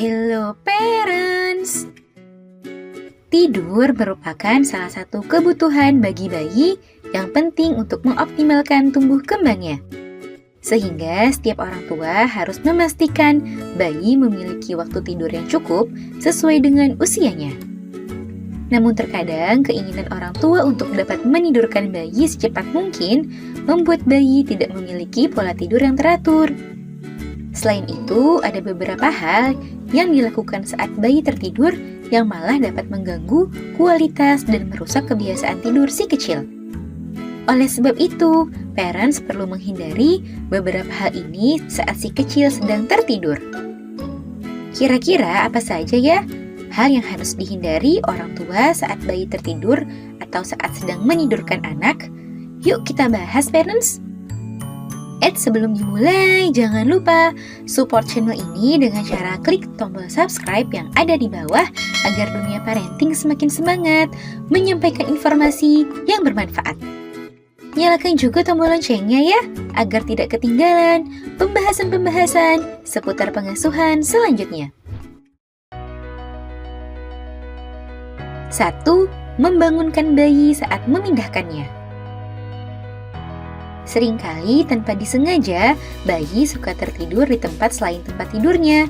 Hello parents! Tidur merupakan salah satu kebutuhan bagi bayi yang penting untuk mengoptimalkan tumbuh kembangnya. Sehingga setiap orang tua harus memastikan bayi memiliki waktu tidur yang cukup sesuai dengan usianya. Namun terkadang keinginan orang tua untuk dapat menidurkan bayi secepat mungkin membuat bayi tidak memiliki pola tidur yang teratur. Selain itu, ada beberapa hal yang dilakukan saat bayi tertidur yang malah dapat mengganggu kualitas dan merusak kebiasaan tidur si kecil. Oleh sebab itu, parents perlu menghindari beberapa hal ini saat si kecil sedang tertidur. Kira-kira apa saja ya hal yang harus dihindari orang tua saat bayi tertidur atau saat sedang menidurkan anak? Yuk kita bahas parents! Sebelum dimulai, jangan lupa support channel ini dengan cara klik tombol subscribe yang ada di bawah agar dunia parenting semakin semangat menyampaikan informasi yang bermanfaat. Nyalakan juga tombol loncengnya ya, agar tidak ketinggalan pembahasan-pembahasan seputar pengasuhan selanjutnya. 1. Membangunkan bayi saat memindahkannya. Seringkali tanpa disengaja, bayi suka tertidur di tempat selain tempat tidurnya.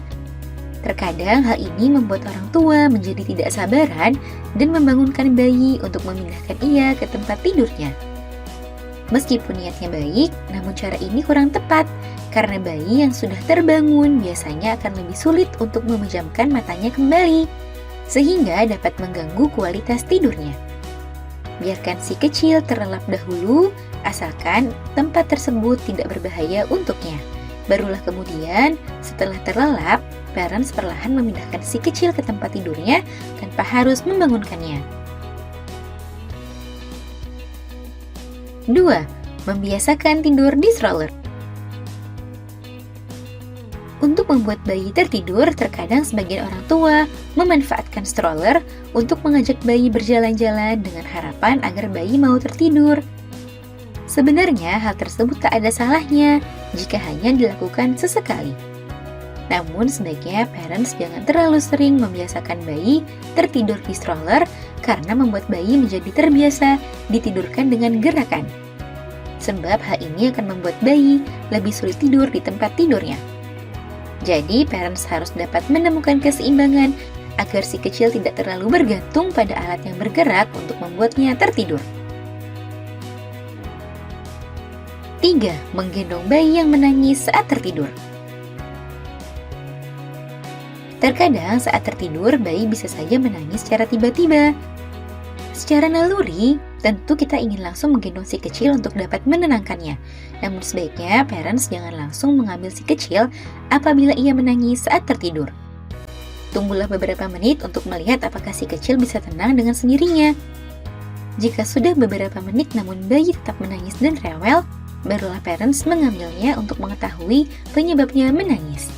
Terkadang hal ini membuat orang tua menjadi tidak sabaran dan membangunkan bayi untuk memindahkan ia ke tempat tidurnya. Meskipun niatnya baik, namun cara ini kurang tepat karena bayi yang sudah terbangun biasanya akan lebih sulit untuk memejamkan matanya kembali, sehingga dapat mengganggu kualitas tidurnya. Biarkan si kecil terlelap dahulu, asalkan tempat tersebut tidak berbahaya untuknya. Barulah kemudian, setelah terlelap, parents perlahan memindahkan si kecil ke tempat tidurnya tanpa harus membangunkannya. 2. Membiasakan tidur di stroller. Untuk membuat bayi tertidur, terkadang sebagian orang tua memanfaatkan stroller untuk mengajak bayi berjalan-jalan dengan harapan agar bayi mau tertidur. Sebenarnya hal tersebut tak ada salahnya jika hanya dilakukan sesekali. Namun sebaiknya parents jangan terlalu sering membiasakan bayi tertidur di stroller karena membuat bayi menjadi terbiasa ditidurkan dengan gerakan. Sebab hal ini akan membuat bayi lebih sulit tidur di tempat tidurnya. Jadi, parents harus dapat menemukan keseimbangan agar si kecil tidak terlalu bergantung pada alat yang bergerak untuk membuatnya tertidur. 3. Menggendong bayi yang menangis saat tertidur. Terkadang saat tertidur, bayi bisa saja menangis secara tiba-tiba. Secara naluri, tentu kita ingin langsung menggendong si kecil untuk dapat menenangkannya. Namun sebaiknya parents jangan langsung mengambil si kecil apabila ia menangis saat tertidur. Tunggulah beberapa menit untuk melihat apakah si kecil bisa tenang dengan sendirinya. Jika sudah beberapa menit namun bayi tetap menangis dan rewel, barulah parents mengambilnya untuk mengetahui penyebabnya menangis.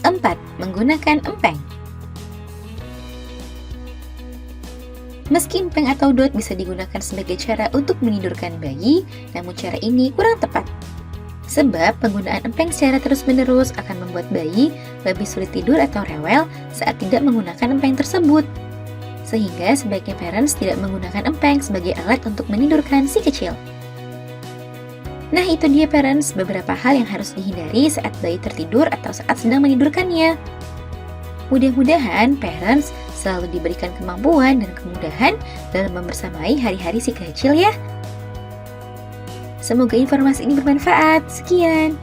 4. Menggunakan empeng. Meski empeng atau dot bisa digunakan sebagai cara untuk menidurkan bayi, namun cara ini kurang tepat. Sebab penggunaan empeng secara terus-menerus akan membuat bayi lebih sulit tidur atau rewel saat tidak menggunakan empeng tersebut. Sehingga sebaiknya parents tidak menggunakan empeng sebagai alat untuk menidurkan si kecil. Nah itu dia parents, beberapa hal yang harus dihindari saat bayi tertidur atau saat sedang menidurkannya. Mudah-mudahan parents selalu diberikan kemampuan dan kemudahan dalam membersamai hari-hari si kecil ya. Semoga informasi ini bermanfaat. Sekian.